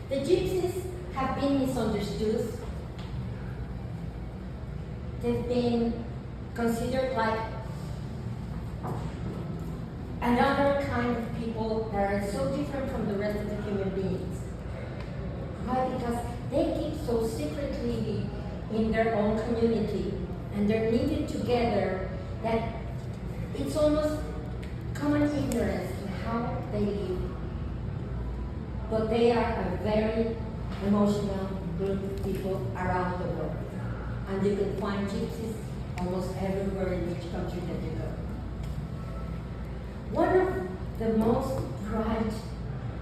The gypsies have been misunderstood. They've been considered like another kind of people that are so different from the rest of the human beings. Why? Because they keep so secretly in their own community and they're knitted together that it's almost common ignorance to how they live. But they are a very emotional group of people around the world. And you can find gypsies almost everywhere in each country that you go. One of the most bright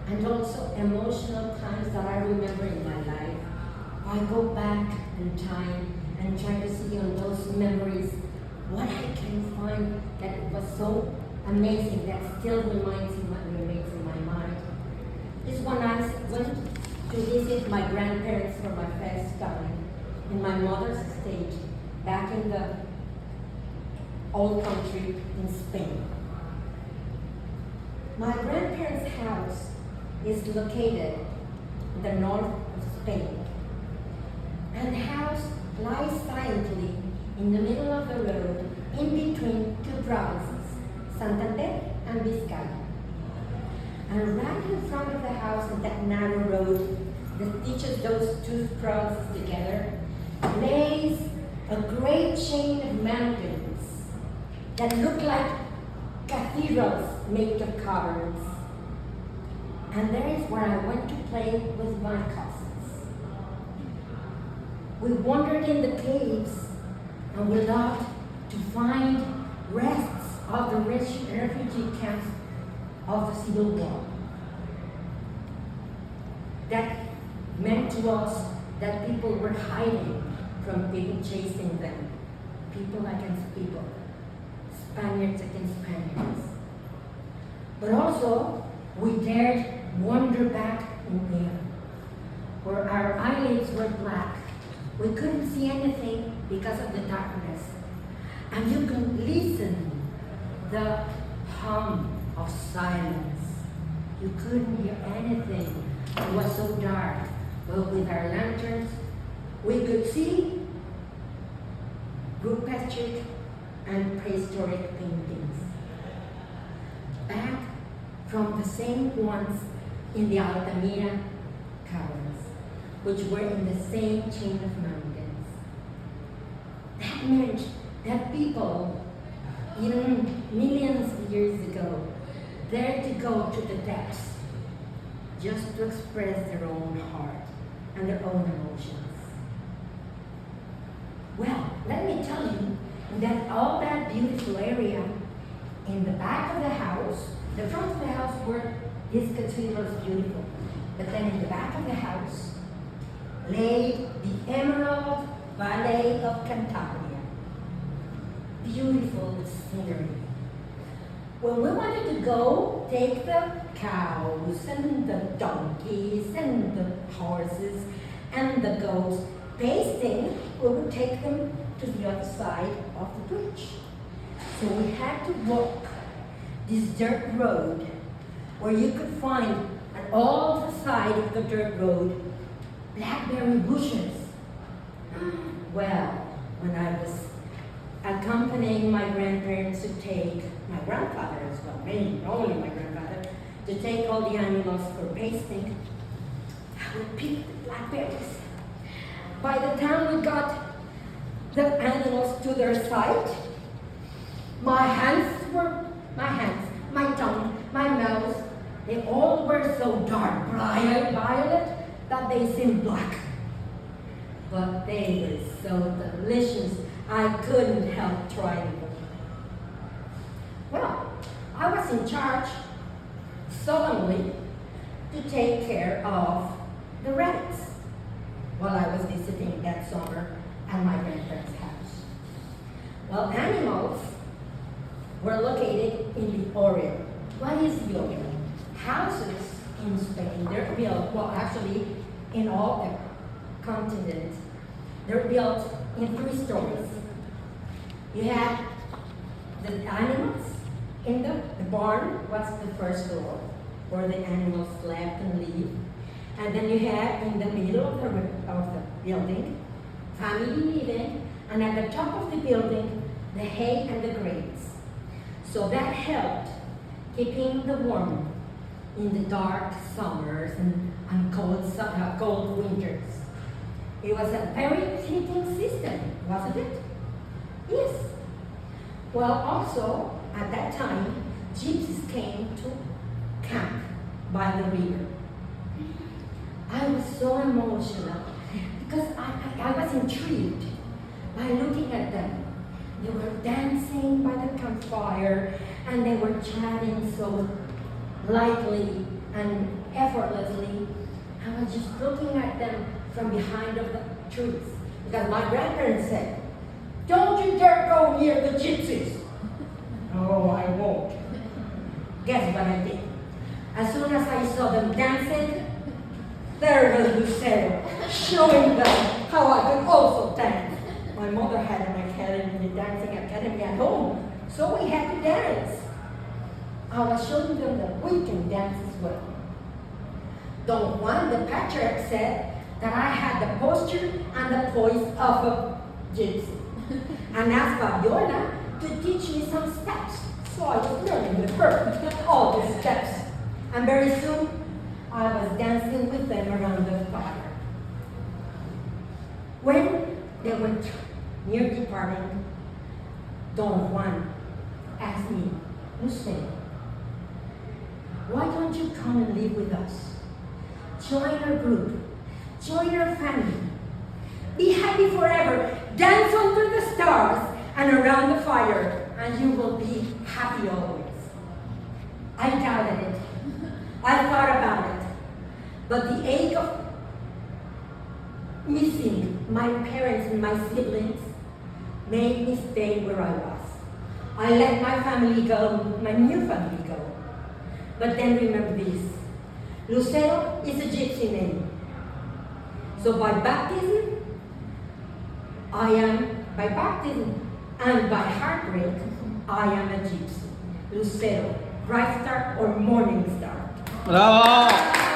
and also emotional times that I remember in my life, I go back in time and try to see on those memories what I can find that was so amazing that still remains in my mind. Is when I went to visit my grandparents for my first time in my mother's estate back in the old country in Spain. My grandparents' house is located in the north of Spain. And the house lies silently in the middle of the road in between two provinces, Santander and Vizcaya. And right in front of the house on that narrow road that teaches those two provinces together lays a great chain of mountains that look like cathedrals made of caverns. And there is where I went to play with my cousins. We wandered in the caves and we loved to find rests of the refugee camps of the Civil War. That meant to us that people were hiding from people chasing them, people against people, Spaniards against Spaniards. But also, we dared wander back in there, where our eyelids were black. We couldn't see anything because of the darkness. And you could listen the hum of silence. You couldn't hear anything. It was so dark. But with our lanterns, we could see Rupestric and prehistoric paintings. Back from the same ones in the Altamira caverns, which were in the same chain of mountains. That meant that people, even millions of years ago, dared to go to the depths just to express their own heart and their own emotions. Well, let me tell you that all that beautiful area in the back of the house, the front of the house were this cathedral is beautiful, but then in the back of the house lay the Emerald Valley of Cantabria. Beautiful scenery. When we wanted to go take the cows and the donkeys and the horses and the goats pasting, we would take them to the other side of the bridge. So we had to walk this dirt road where you could find on all the side of the dirt road blackberry bushes. Well, when I was accompanying my grandparents to take, my grandfather as well, mainly only my grandfather, to take all the animals for pasting, I would pick the blackberries. By the time we got the animals to their side, my tongue, my mouth, they all were so dark, bright violet, that they seemed black. But they were so delicious, I couldn't help trying them. Well, I was in charge, solemnly, to take care of the rabbits while I was visiting that summer at my grandparents' house. Well, animals were located in the Orient. What is the Orient? Houses in Spain, they're built, well actually in all the continents, they're built in 3 stories. You have the animals in the barn was the first floor, where the animals slept and lived. And then you have in the middle of the building, family living, and at the top of the building, the hay and the grains. So that helped keeping the warm in the dark summers and cold winters. It was a very fitting system, wasn't it? Yes. Well, also, at that time, gypsies came to camp by the river. I was so emotional because I was intrigued by looking at them. They were dancing by the campfire and they were chatting so lightly and effortlessly. I was just looking at them from behind of the trees because my grandparents said, "Don't you dare go near the gypsies." Oh, I won't. Guess what I did? As soon as I saw them dancing, there was Lucero, showing them how I could also dance. My mother had an academy, a dancing academy at home, so we had to dance. I was showing them that we can dance as well. Don Juan, the patriarch, said that I had the posture and the poise of a gypsy, and asked Fabiola to teach me some steps. So I was learning with her all the steps, and very soon I was dancing with them around the fire. When they were near departing, Don Juan asked me, "Lucero, why don't you come and live with us? Join our group, join our family, be happy forever, dance under the stars and around the fire, and you will be happy always." I doubted it. I thought about it. But the ache of missing my parents and my siblings made me stay where I was. I let my family go, my new family go. But then remember this, Lucero is a gypsy name. So by baptism and by heartbreak, I am a gypsy. Lucero, bright star or morning star. Bravo!